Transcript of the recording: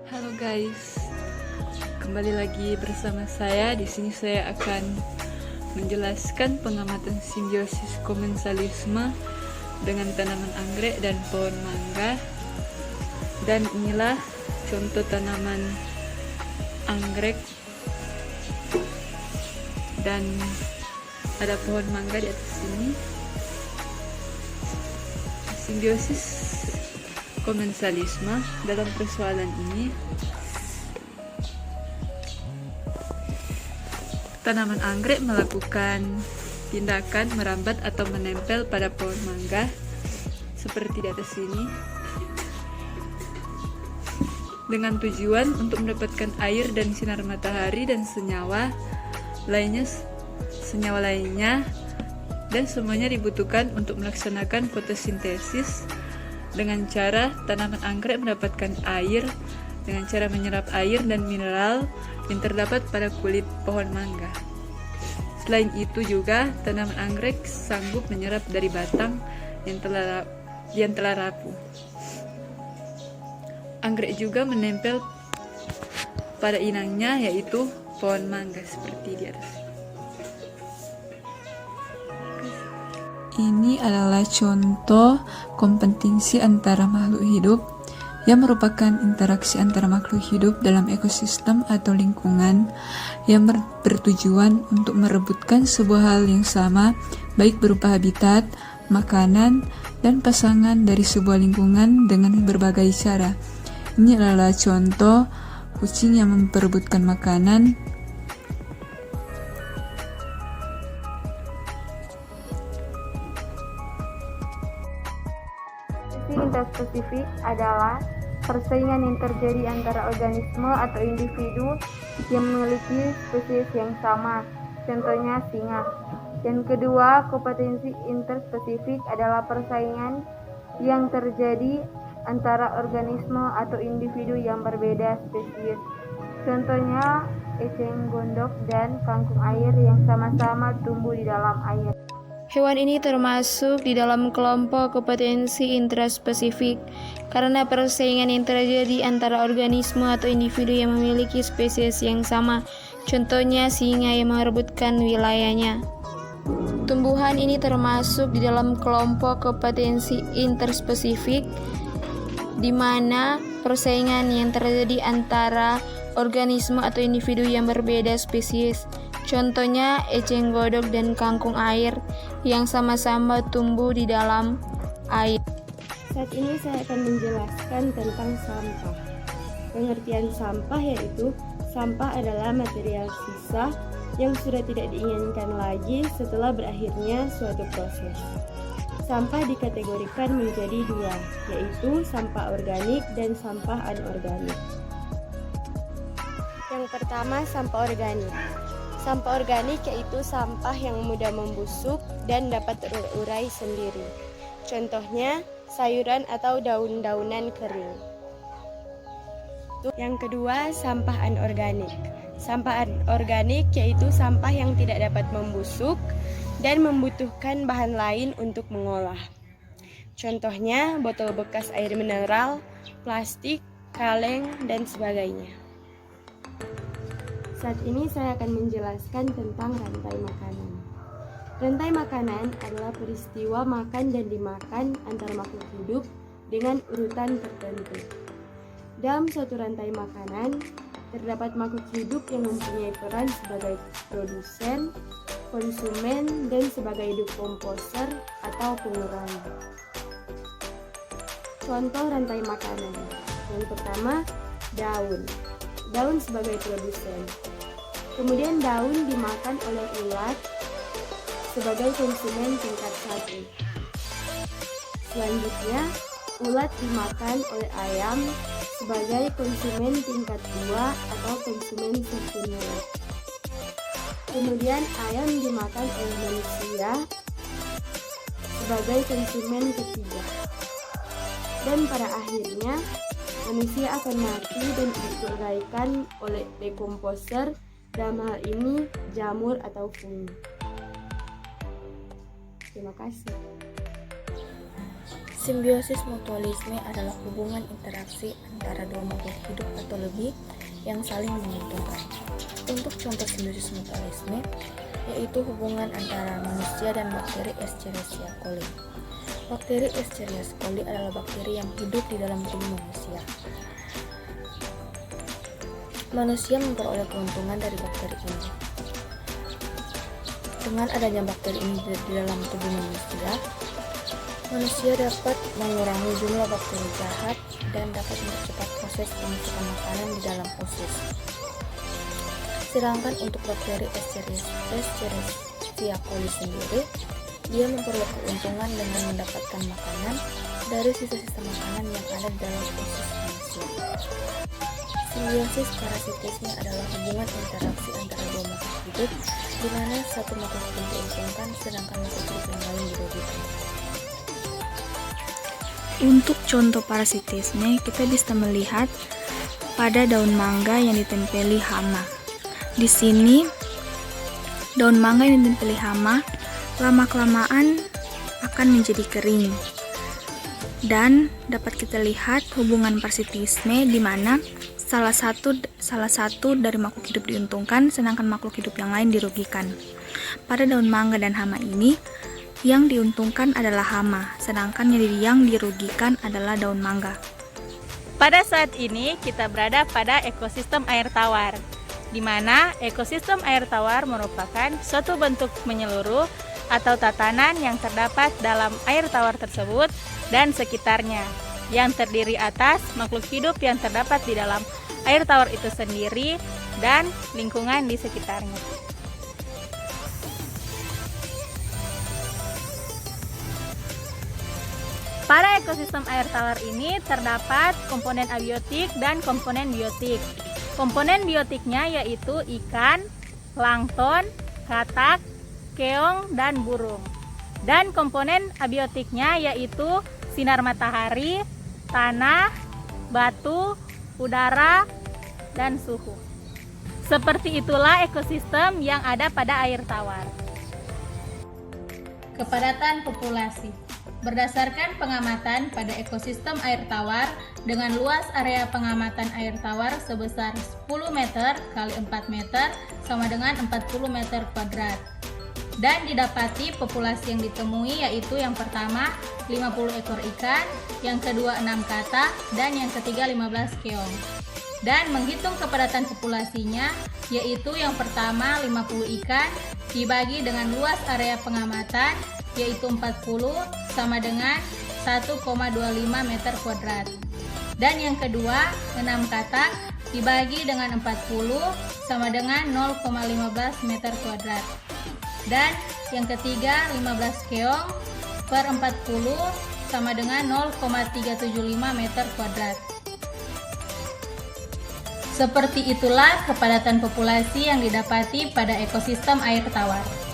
Halo guys, kembali lagi bersama saya. Di sini saya akan menjelaskan pengamatan simbiosis komensalisme dengan tanaman anggrek dan pohon mangga. Dan inilah contoh tanaman anggrek dan ada pohon mangga di atas sini. Simbiosis komensalisme dalam persoalan ini, tanaman anggrek melakukan tindakan merambat atau menempel pada pohon mangga seperti di atas sini dengan tujuan untuk mendapatkan air dan sinar matahari dan senyawa lainnya, dan semuanya dibutuhkan untuk melaksanakan fotosintesis. Dengan cara tanaman anggrek mendapatkan air dengan cara menyerap air dan mineral yang terdapat pada kulit pohon mangga. Selain itu juga tanaman anggrek sanggup menyerap dari batang yang telah rapuh. Anggrek juga menempel pada inangnya, yaitu pohon mangga seperti di atas. Ini adalah contoh kompetensi antara makhluk hidup yang merupakan interaksi antara makhluk hidup dalam ekosistem atau lingkungan yang bertujuan untuk merebutkan sebuah hal yang sama, baik berupa habitat, makanan, dan pasangan dari sebuah lingkungan dengan berbagai cara. Ini adalah contoh kucing yang memperebutkan makanan. Interspesifik adalah persaingan yang terjadi antara organisme atau individu yang memiliki spesies yang sama, contohnya singa. Yang kedua, kompetensi interspesifik adalah persaingan yang terjadi antara organisme atau individu yang berbeda spesies, contohnya eceng gondok dan kangkung air yang sama-sama tumbuh di dalam air. Hewan ini termasuk di dalam kelompok kompetensi intraspesifik karena persaingan yang terjadi antara organisme atau individu yang memiliki spesies yang sama, contohnya singa yang merebutkan wilayahnya. Tumbuhan ini termasuk di dalam kelompok kompetensi interspesifik di mana persaingan yang terjadi antara organisme atau individu yang berbeda spesies, contohnya eceng godok dan kangkung air yang sama-sama tumbuh di dalam air. Saat ini saya akan menjelaskan tentang sampah. Pengertian sampah yaitu sampah adalah material sisa yang sudah tidak diinginkan lagi setelah berakhirnya suatu proses. Sampah dikategorikan menjadi dua, yaitu sampah organik dan sampah anorganik. Yang pertama, sampah organik. Sampah organik yaitu sampah yang mudah membusuk dan dapat terurai sendiri. Contohnya, sayuran atau daun-daunan kering. Yang kedua, sampah anorganik. Sampah anorganik yaitu sampah yang tidak dapat membusuk dan membutuhkan bahan lain untuk mengolah. Contohnya, botol bekas air mineral, plastik, kaleng, dan sebagainya. Saat ini saya akan menjelaskan tentang rantai makanan. Rantai makanan adalah peristiwa makan dan dimakan antar makhluk hidup dengan urutan tertentu. Dalam suatu rantai makanan, terdapat makhluk hidup yang mempunyai peran sebagai produsen, konsumen, dan sebagai dekomposer atau pengurang. Contoh rantai makanan. Yang pertama, daun. Daun sebagai produsen. Kemudian daun dimakan oleh ulat sebagai konsumen tingkat 1. Selanjutnya, ulat dimakan oleh ayam sebagai konsumen tingkat 2 atau konsumen sekunder. Kemudian ayam dimakan oleh manusia sebagai konsumen ketiga. Dan pada akhirnya, manusia akan mati dan diuraikan oleh dekomposer, dalam hal ini jamur atau fungi. Terima kasih. Simbiosis mutualisme adalah hubungan interaksi antara dua makhluk hidup atau lebih yang saling menguntungkan. Untuk contoh simbiosis mutualisme, yaitu hubungan antara manusia dan bakteri Escherichia coli. Bakteri Escherichia coli adalah bakteri yang hidup di dalam tubuh manusia. Manusia memperoleh keuntungan dari bakteri ini. Dengan adanya bakteri ini di dalam tubuh manusia dapat mengurangi jumlah bakteri jahat dan dapat mempercepat proses pemasukan makanan di dalam usus. Sedangkan untuk bakteri Escherichia coli sendiri, dia memperoleh keuntungan dengan mendapatkan makanan dari sisa-sisa makanan yang ada di dalam usus manusia. Simbiosis parasitisme adalah hubungan interaksi antara dua makhluk hidup, di mana satu makhluk hidup diuntungkan sedangkan makhluk hidup yang lain dirugikan. Untuk contoh parasitisme, kita bisa melihat pada daun mangga yang ditempeli hama. Di sini, daun mangga yang ditempeli hama lama-kelamaan akan menjadi kering. Dan dapat kita lihat hubungan parasitisme di mana salah satu dari makhluk hidup diuntungkan sedangkan makhluk hidup yang lain dirugikan. Pada daun mangga dan hama ini, yang diuntungkan adalah hama, sedangkan yang dirugikan adalah daun mangga. Pada saat ini kita berada pada ekosistem air tawar, di mana ekosistem air tawar merupakan suatu bentuk menyeluruh atau tatanan yang terdapat dalam air tawar tersebut dan sekitarnya, yang terdiri atas makhluk hidup yang terdapat di dalam air tawar itu sendiri dan lingkungan di sekitarnya. Pada ekosistem air tawar ini terdapat komponen abiotik dan komponen biotik. Komponen biotiknya yaitu ikan, plankton, katak, keong, dan burung. Dan komponen abiotiknya yaitu sinar matahari, tanah, batu, udara, dan suhu. Seperti itulah ekosistem yang ada pada air tawar. Kepadatan populasi. Berdasarkan pengamatan pada ekosistem air tawar dengan luas area pengamatan air tawar sebesar 10 meter x 4 meter sama dengan 40 meter kuadrat. Dan didapati populasi yang ditemui yaitu yang pertama 50 ekor ikan, yang kedua 6 katak, dan yang ketiga 15 keong. Dan menghitung kepadatan populasinya yaitu yang pertama 50 ikan dibagi dengan luas area pengamatan yaitu 40 sama dengan 1,25 meter kuadrat. Dan yang kedua 6 katak dibagi dengan 40 sama dengan 0,15 meter kuadrat. Dan yang ketiga 15 keong per 40 sama dengan 0,375 meter kuadrat. Seperti itulah kepadatan populasi yang didapati pada ekosistem air tawar.